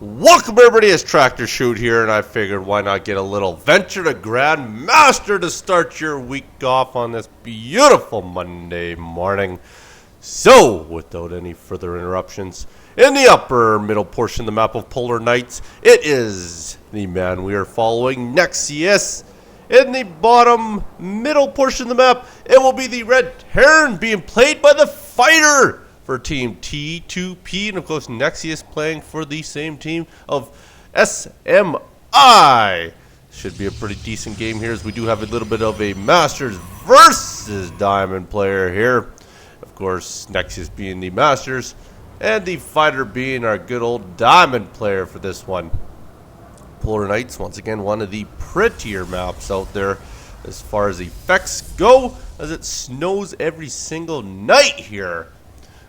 Welcome everybody, it's Tractorchute here, and I figured why not get a little venture to GrandMaster to start your week off on this beautiful Monday morning. So, without any further interruptions, in the upper middle portion of the map of Polar Knights, it is the man we are following, NeXiuS. In the bottom middle portion of the map, it will be the Red Heron being played by TheFighter for team T2P, and of course NeXiuS playing for the same team of sMi. Should be a pretty decent game here, as we do have a little bit of a Masters versus Diamond player here. Of course, NeXiuS being the Masters, and TheFighter being our good old Diamond player for this one. Polar Knights, once again, one of the prettier maps out there as far as effects go, as it snows every single night here.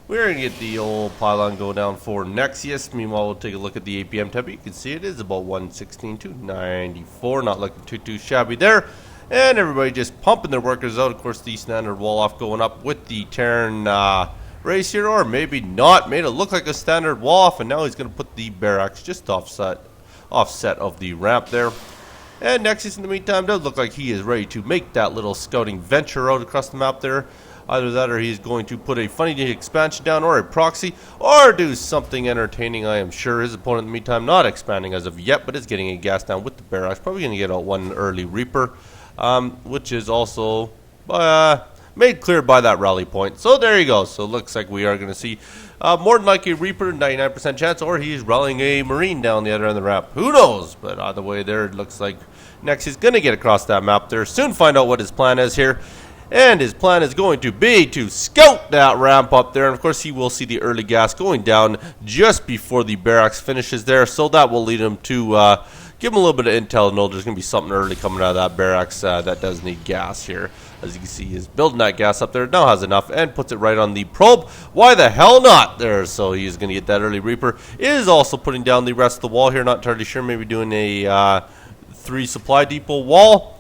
We're going to get the old pylon go down for NeXiuS. Meanwhile, we'll take a look at the APM tempo. You can see it is about 116 to 94. Not looking too shabby there. And everybody just pumping their workers out. Of course, the standard wall off going up with the Terran race here. Or maybe not. Made it look like a standard wall off. And now he's going to put the barracks just offset of the ramp there. And NeXiuS, in the meantime, does look like he is ready to make that little scouting venture out across the map there. Either that, or he's going to put a funny expansion down, or a proxy, or do something entertaining, I am sure. His opponent, in the meantime, not expanding as of yet, but is getting a gas down with the barracks. Probably going to get out one early Reaper, which is also made clear by that rally point. So there you go. So it looks like we are going to see more than likely a Reaper, 99% chance, or he's rallying a Marine down the other end of the ramp. Who knows? But either way there, it looks like next he's going to get across that map there. Soon find out what his plan is here. And his plan is going to be to scout that ramp up there. And, of course, he will see the early gas going down just before the barracks finishes there. So that will lead him to give him a little bit of intel and know there's going to be something early coming out of that barracks that does need gas here. As you can see, he's building that gas up there. Now has enough and puts it right on the probe. Why the hell not there? So he's going to get that early Reaper. Is also putting down the rest of the wall here. Not entirely sure. Maybe doing a 3 supply depot wall.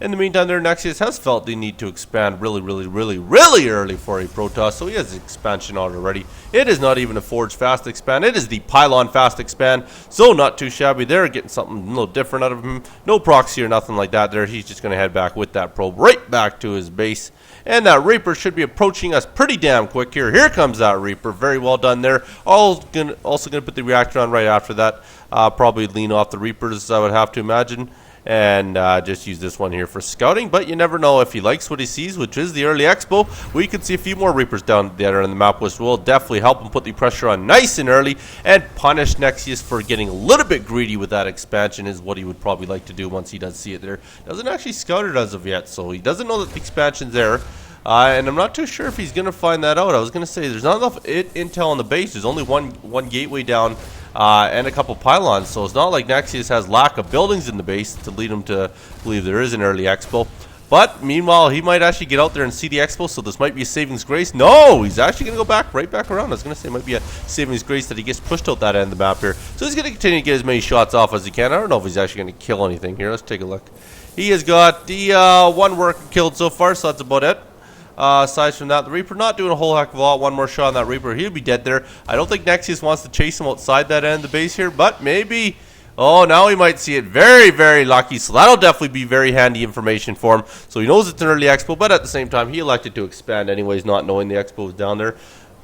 In the meantime, there, NeXiuS has felt the need to expand really early for a Protoss, so he has expansion out already. It is not even a Forge fast expand, it is the Pylon fast expand, so not too shabby there, getting something a little different out of him. No proxy or nothing like that there, he's just going to head back with that probe right back to his base. And that Reaper should be approaching us pretty damn quick here. Here comes that Reaper, very well done there. Also going to put the reactor on right after that, probably lean off the Reapers, I would have to imagine. And just use this one here for scouting, but you never know if he likes what he sees, which is the early expo. We could see a few more Reapers down there in the map, which will definitely help him put the pressure on nice and early and punish NeXiuS for getting a little bit greedy with that expansion, is what he would probably like to do once he does see it there. Doesn't actually scout it as of yet, so he doesn't know that the expansion's there. And I'm not too sure if he's going to find that out. I was going to say there's not enough intel on the base. There's only one gateway down and a couple pylons. So it's not like NeXiuS has lack of buildings in the base to lead him to believe there is an early expo. But meanwhile, he might actually get out there and see the expo, so this might be a savings grace. No, he's actually going to go right back around. I was going to say it might be a savings grace that he gets pushed out that end of the map here. So he's going to continue to get as many shots off as he can. I don't know if he's actually going to kill anything here. Let's take a look. He has got the one worker killed so far, so that's about it. Aside from that, the Reaper not doing a whole heck of a lot. One more shot on that Reaper, he'll be dead there. I don't think NeXiuS wants to chase him outside that end of the base here, but maybe. Oh, now he might see it. Very lucky. So that'll definitely be very handy information for him. So he knows it's an early expo, but at the same time, he elected to expand anyways, not knowing the expo was down there.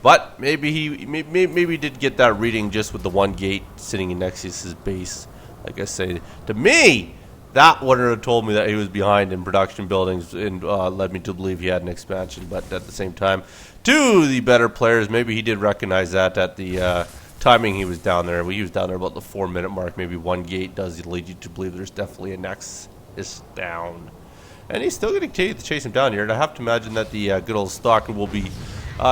But maybe he did get that reading just with the one gate sitting in NeXiuS's base. Like I say, to me, that wouldn't have told me that he was behind in production buildings and led me to believe he had an expansion. But at the same time, to the better players, maybe he did recognize that at the timing he was down there. He was down there about the 4-minute mark. Maybe one gate does lead you to believe there's definitely a NeXiuS down. And he's still going to continue to chase him down here. And I have to imagine that the good old Stalker will be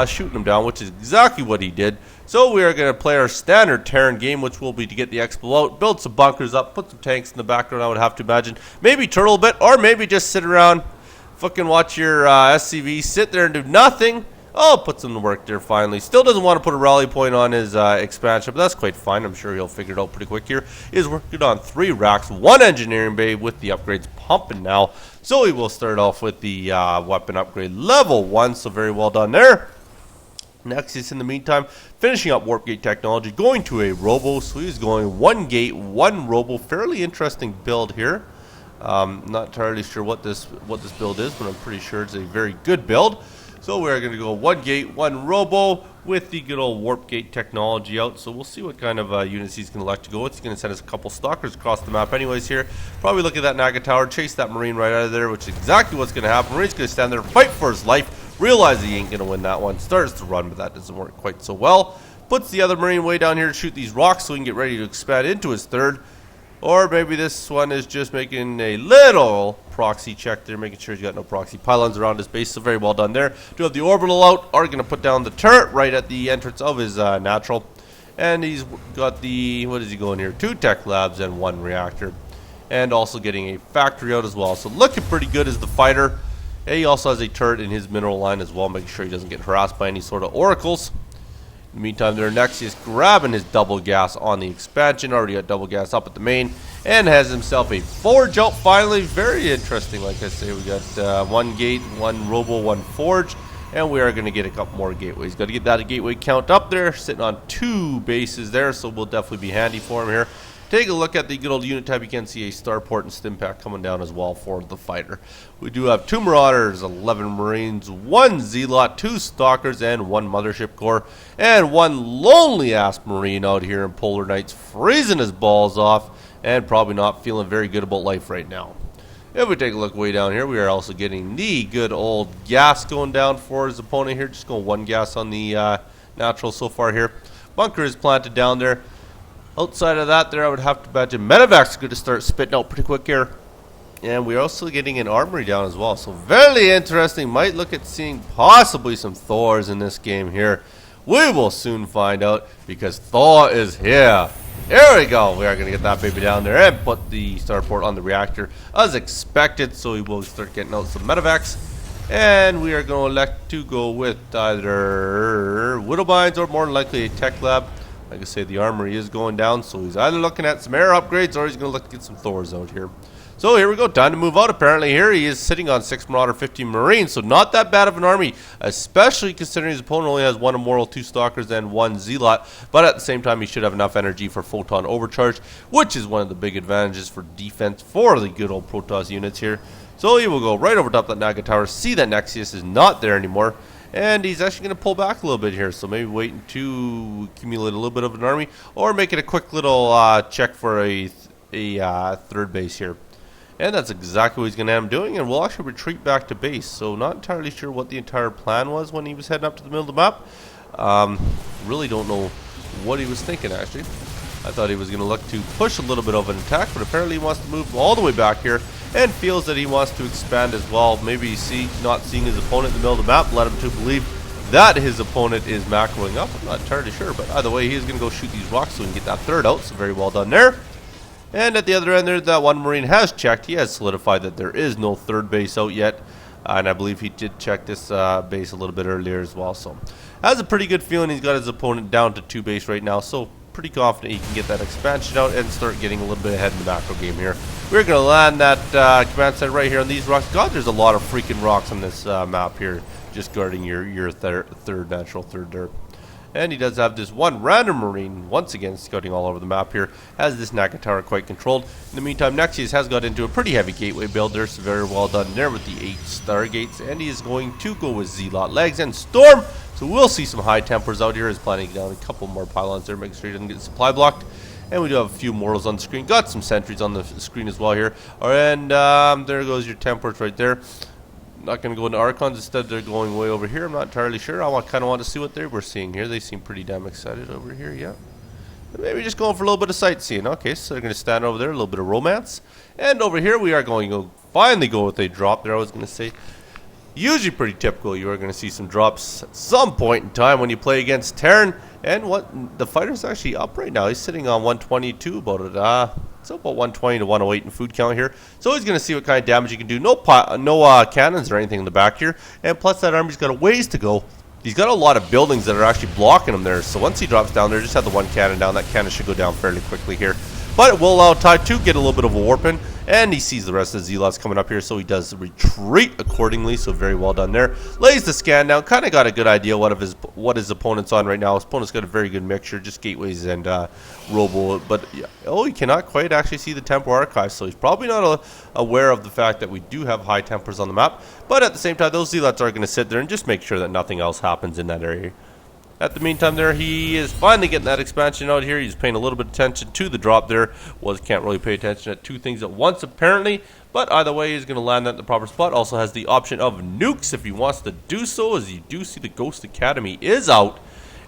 shooting him down, which is exactly what he did. So we are going to play our standard Terran game, which will be to get the expo out, build some bunkers up, put some tanks in the background, I would have to imagine. Maybe turtle a bit, or maybe just sit around, fucking watch your SCV, sit there and do nothing. Oh, put some to work there finally. Still doesn't want to put a rally point on his expansion, but that's quite fine. I'm sure he'll figure it out pretty quick here. He's working on 3 racks, 1 engineering bay with the upgrades pumping now. So he will start off with the weapon upgrade level 1, so very well done there. NeXiuS, in the meantime, finishing up warp gate technology, going to a robo. So he's going 1 gate, 1 robo. Fairly interesting build here. Not entirely sure what this build is, but I'm pretty sure it's a very good build. So we're going to go 1 gate, 1 robo with the good old warp gate technology out. So we'll see what kind of units he's going to elect to go with. He's going to send us a couple stalkers across the map anyways here. Probably look at that Naga tower, chase that Marine right out of there, which is exactly what's going to happen. Marine's going to stand there, fight for his life, realize he ain't going to win that one, starts to run, but that doesn't work quite so well. Puts the other Marine way down here to shoot these rocks so he can get ready to expand into his third. Or maybe this one is just making a little proxy check there, making sure he's got no proxy pylons around his base. So very well done there. Do have the orbital out. Are going to put down the turret right at the entrance of his natural. And he's got the, what is he going here? 2 tech labs and 1 reactor. And also getting a factory out as well. So looking pretty good as the fighter. And he also has a turret in his mineral line as well, making sure he doesn't get harassed by any sort of oracles. In the meantime, there NeXiuS grabbing his double gas on the expansion. Already got double gas up at the main. And has himself a forge out finally. Very interesting. Like I say, we got 1 gate, 1 robo, 1 forge. And we are going to get a couple more gateways. Got to get that gateway count up there. Sitting on 2 bases there. So will definitely be handy for him here. Take a look at the good old unit tab. You can see a starport and stim pack coming down as well for the fighter. We do have 2 Marauders, 11 Marines, 1 Zealot, 2 Stalkers, and 1 Mothership Core. And 1 lonely-ass Marine out here in Polar Nights, freezing his balls off and probably not feeling very good about life right now. If we take a look way down here, we are also getting the good old gas going down for his opponent here. Just going 1 gas on the natural so far here. Bunker is planted down there. Outside of that there, I would have to imagine Medevacs is going to start spitting out pretty quick here. And we're also getting an armory down as well. So very interesting. Might look at seeing possibly some Thors in this game here. We will soon find out because Thor is here. Here we go. We are going to get that baby down there and put the starport on the reactor as expected. So we will start getting out some Medevacs. And we are going to elect to go with either Widowbines or more than likely a tech lab. Like I say, the armory is going down, so he's either looking at some air upgrades or he's going to look to get some Thors out here. So here we go, time to move out. Apparently here he is sitting on 6 Marauder, 15 Marines, so not that bad of an army, especially considering his opponent only has 1 Immortal, 2 Stalkers, and 1 Zealot. But at the same time, he should have enough energy for Photon Overcharge, which is one of the big advantages for defense for the good old Protoss units here. So he will go right over top that Naga tower, see that NeXiuS is not there anymore. And he's actually going to pull back a little bit here, so maybe waiting to accumulate a little bit of an army, or make it a quick little check for a third base here. And that's exactly what he's going to end up doing, and we'll actually retreat back to base. So not entirely sure what the entire plan was when he was heading up to the middle of the map. Really don't know what he was thinking, actually. I thought he was going to look to push a little bit of an attack, but apparently he wants to move all the way back here and feels that he wants to expand as well. Maybe not seeing his opponent in the middle of the map led him to believe that his opponent is macroing up. I'm not entirely sure, but either way, he's going to go shoot these rocks so he can get that third out. So very well done there. And at the other end there, that 1 Marine has checked. He has solidified that there is no third base out yet. And I believe he did check this base a little bit earlier as well. So has a pretty good feeling he's got his opponent down to 2 base right now. So pretty confident he can get that expansion out and start getting a little bit ahead in the macro game here. We're going to land that command center right here on these rocks. God, there's a lot of freaking rocks on this map here, just guarding your third natural, third dirt. And he does have this 1 random Marine, once again, scouting all over the map here, has this Naga tower quite controlled. In the meantime, NeXiuS has got into a pretty heavy gateway build there, so very well done there with the 8 Stargates. And he is going to go with Zealot Legs and Storm. So we'll see some high tempers out here. He's planning down a couple more pylons there, making sure he doesn't get supply blocked. And we do have a few mortals on the screen. Got some sentries on the screen as well here. And there goes your tempers right there. Not going to go into Archons. Instead, they're going way over here. I'm not entirely sure. I kind of want to see what they were seeing here. They seem pretty damn excited over here, yeah. Maybe just going for a little bit of sightseeing. Okay, so they're going to stand over there, a little bit of romance. And over here, we are going to finally go with a drop there, I was going to say. Usually pretty typical. You are going to see some drops at some point in time when you play against Terran. And what the fighter's actually up right now. He's sitting on 122 about it. So about 120 to 108 in food count here. So he's going to see what kind of damage he can do. No cannons or anything in the back here. And plus that army's got a ways to go. He's got a lot of buildings that are actually blocking him there. So once he drops down there, just have the 1 cannon down. That cannon should go down fairly quickly here. But it will allow T2 to get a little bit of a warp in. and he sees the rest of the Zealots coming up here, so he does retreat accordingly. So very well done there. Lays the scan down, kind of got a good idea what his opponent's on right now. His opponent's got a very good mixture, just gateways and robo, but he cannot quite actually see the tempo archive, so he's probably not aware of the fact that we do have high tempers on the map. But at the same time, those Zealots are going to sit there and just make sure that nothing else happens in that area. At the meantime there, he is finally getting that expansion out here. He's paying a little bit of attention to the drop there. Can't really pay attention at two things at once apparently, but either way he's going to land that in the proper spot. Also has the option of nukes if he wants to do so, as you do see the Ghost Academy is out.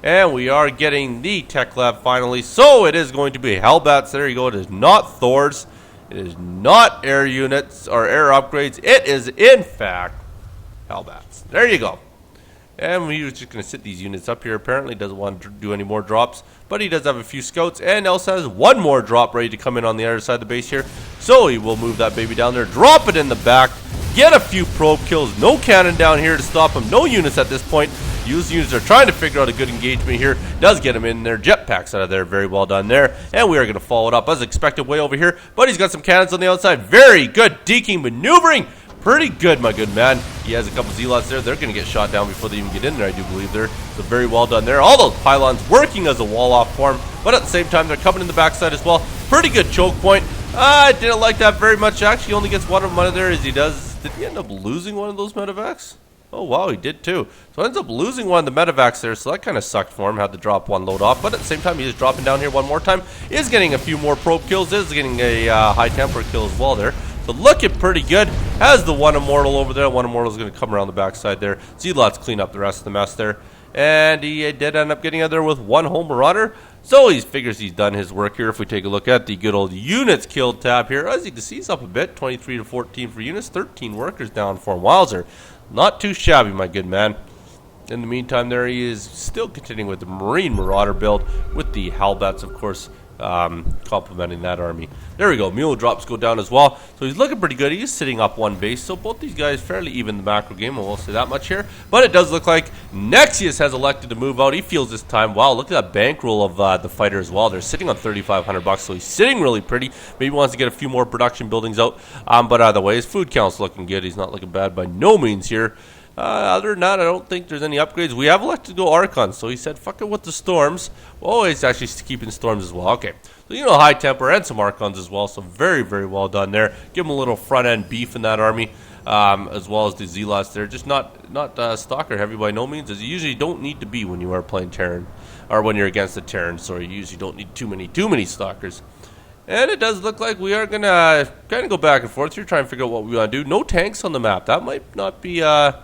And we are getting the Tech Lab finally, so it is going to be Hellbats. There you go, it is not Thors. It is not air units or air upgrades. It is in fact Hellbats. There you go. And he was just going to sit these units up here. Apparently doesn't want to do any more drops, but he does have a few scouts, and also has one more drop ready to come in on the other side of the base here. So he will move that baby down there, drop it in the back, get a few probe kills. No cannon down here to stop him. No units at this point. Use units are trying to figure out a good engagement here. Does get him in there. Jetpacks out of there. Very well done there. And we are going to follow it up as expected way over here. But he's got some cannons on the outside. Very good deking maneuvering. Pretty good, my good man. He has a couple Zealots there. They're going to get shot down before they even get in there, I do believe there. So very well done there. All those pylons working as a wall-off form, but at the same time, they're coming in the backside as well. Pretty good choke point. I didn't like that very much. Actually, only gets one of them out of there as he does. Did he end up losing one of those medevacs? Oh, wow, he did too. So ends up losing one of the medevacs there, so that kind of sucked for him. Had to drop one load off, but at the same time, he is dropping down here one more time. Is getting a few more probe kills. Is getting a high temper kill as well there. So looking pretty good. Has the one immortal over there. One immortal is going to come around the backside there. Zealots clean up the rest of the mess there. And he did end up getting out there with one whole Marauder. So he figures he's done his work here. If we take a look at the good old units killed tab here, as you can see, he's up a bit. 23 to 14 for units. 13 workers down for him. Wowzer. Not too shabby, my good man. In the meantime, there he is still continuing with the Marine Marauder build with the Hellbats, of course, complementing that army. There we go. Mule drops go down as well. So he's looking pretty good. He's sitting up one base. So both these guys fairly even in the macro game. I won't say that much here. But it does look like NeXiuS has elected to move out. He feels this time. Wow, look at that bankroll of the fighter as well. They're sitting on $3,500. So he's sitting really pretty. Maybe wants to get a few more production buildings out. But either way, his food count's looking good. He's not looking bad by no means here. Other than that, I don't think there's any upgrades. We have elected to go Archon, so he said, fuck it with the Storms. Oh, he's actually keeping Storms as well. Okay, so high temper and some Archons as well, so very, very well done there. Give him a little front-end beef in that army, as well as the Zealots there. Just not Stalker heavy by no means, as you usually don't need to be when you are playing Terran, or when you're against the Terran, so you usually don't need too many Stalkers. And it does look like we are going to kind of go back and forth here, try and figure out what we want to do. No tanks on the map. That might not be a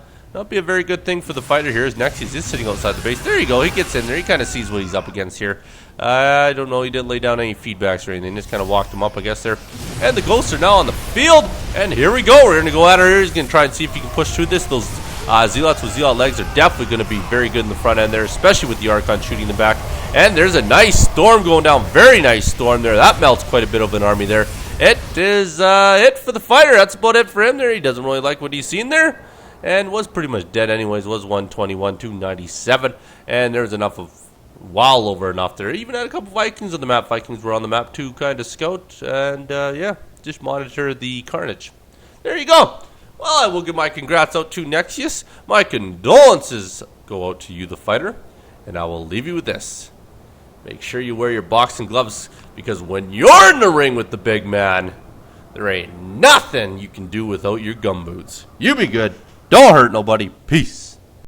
very good thing for the fighter here, as NeXiuS is sitting outside the base. There you go. He gets in there. He kind of sees what he's up against here. I don't know. He didn't lay down any feedbacks or anything. Just kind of walked him up, I guess, there. And the Ghosts are now on the field. And here we go. We're going to go at her here. He's going to try and see if he can push through this. Those Zealots with Zealot legs are definitely going to be very good in the front end there, especially with the Archon shooting the back. And there's a nice storm going down. Very nice storm there. That melts quite a bit of an army there. It is it for the fighter. That's about it for him there. He doesn't really like what he's seen there. And was pretty much dead anyways. Was 121 to 97. And there's enough of well over enough there. Even had a couple Vikings on the map. Vikings were on the map too, kind of scout. And yeah, just monitor the carnage. There you go. Well, I will give my congrats out to NeXiuS. My condolences go out to you, the fighter. And I will leave you with this. Make sure you wear your boxing gloves, because when you're in the ring with the big man, there ain't nothing you can do without your gumboots. You be good. Don't hurt nobody. Peace.